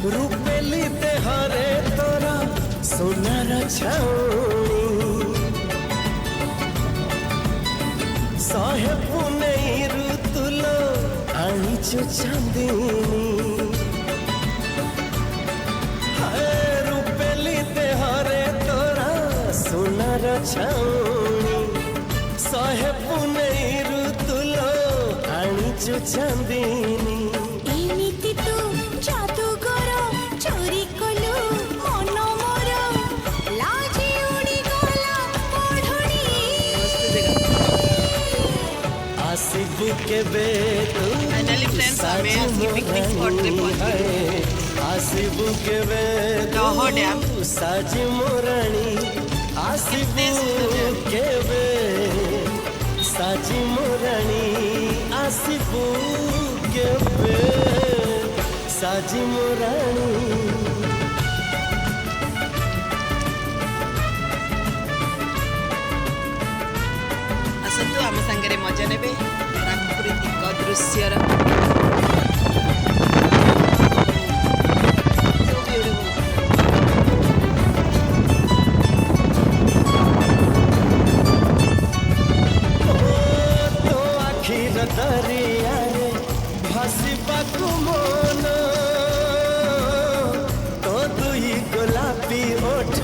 रूपेली देहरे तोरा सोनार छाउणी सहे पुनेई ऋतुलो आनिचु चांदनी रूपेली देहरे तोरा सोनार छाउणी सहे पुनेई ऋतुलो आनिचु चांदनी फाइनली फ्रेंड्स हमें असली पिकनिक स्पॉट पे पहुंच गए दाहा डैम। साजी मोरानी आसिबू केबे साजी मोरानी आसिबू केबे साजी मोरानी आसतु आम संगे मजा नेबे प्राकृतिक दृश्यर तो आखिर दरियारे भासिबाकु मन तो दुई गोलापी ओठ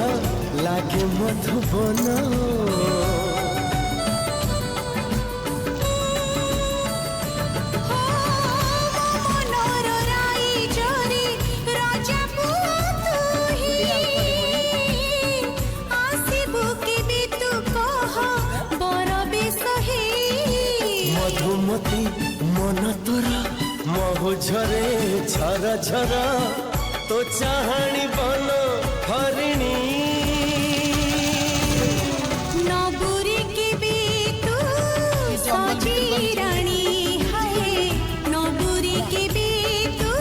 लागे मधुबन मधुमती मन तोरा महु झरे झर झर तो चाहाणी बन हरिणी नबुरी के भी तू साजी रानी है नबुरी के भी तू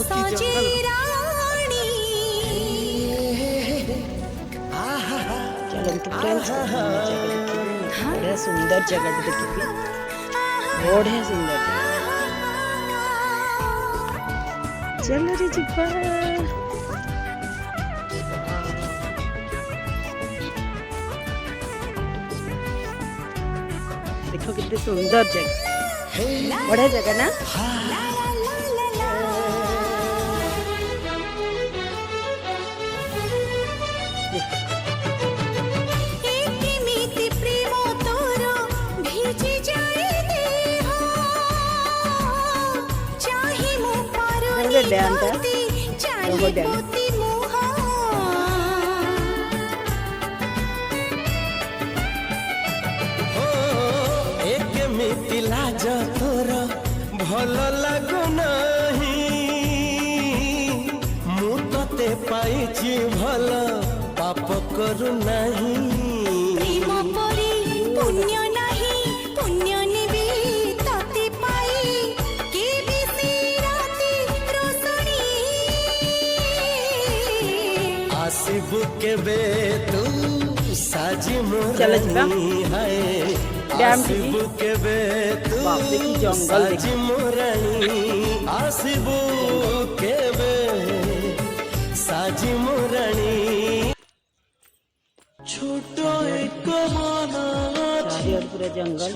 साजी रानी। चलो फ्रेंड्स बड़ा सुंदर जगह देखिए बढ़िया सुंदर चलो रे जिब्बा देखो कितनी सुंदर जगह बढ़िया जगह ना। डैम था डैम एक मिथिला तोर भल लागु नहीं मु तते पाइछि भल पाप करू नहीं पुण्य नहीं पुण्य निबी तते पाई के बिसी राती रोसणी आसिबु केबे तू साजी मोरानी है आसिबु केबे तू साजी मोरानी आसिबु केबे साजी मोरानी छोटो एक मन पूरा जंगल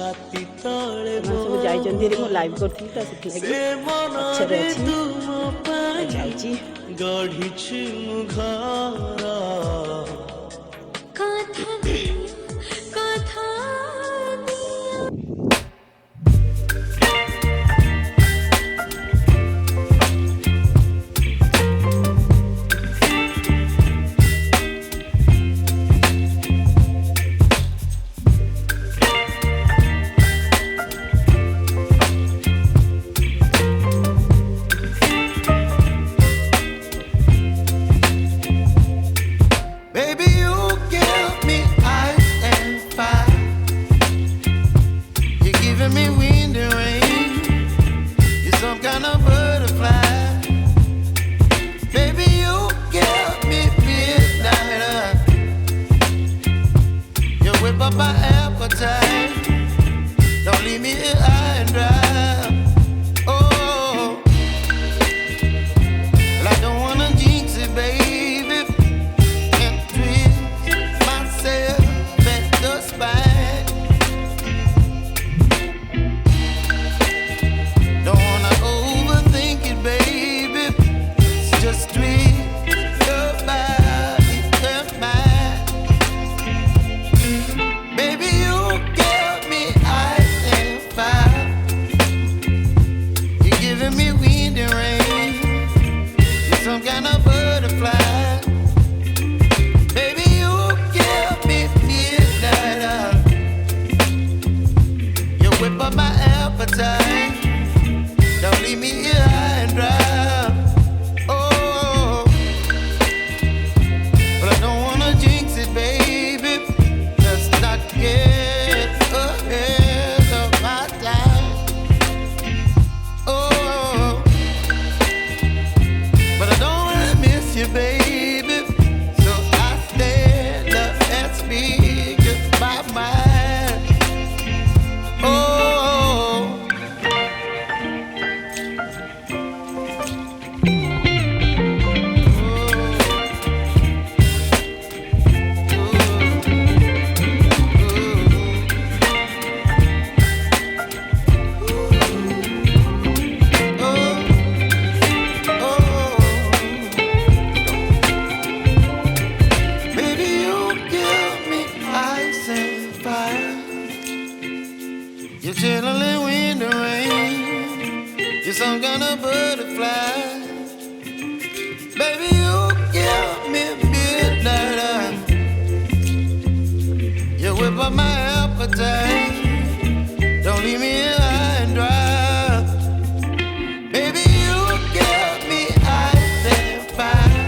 सब जाई लाइव करथि त सिखले जाई गढ़ी घर baby you, baby. So I stand up and speak my mind. Oh, baby, you give me ice and fire. You're chilling when the rain. You're some kind of butterfly. Baby, you give me midnight. You whip up my appetite. Don't leave me here high and dry. Baby, you give me ice and fire.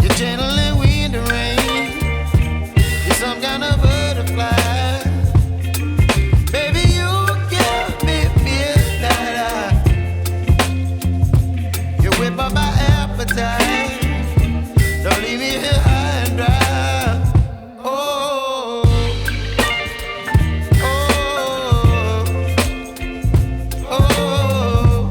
You're channeling wind and rain. You're some kind of butterfly. Baby, you give me midnight. You whip up my appetite. Don't leave me here high and dry. Oh, oh, oh, oh,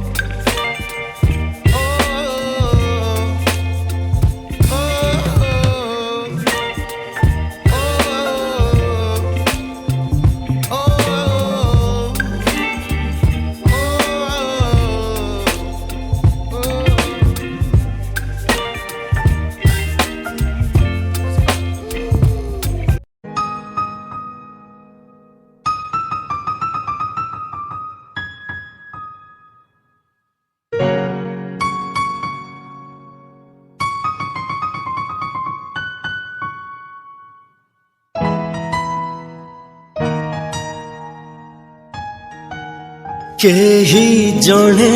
केही जणे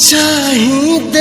चाहिँ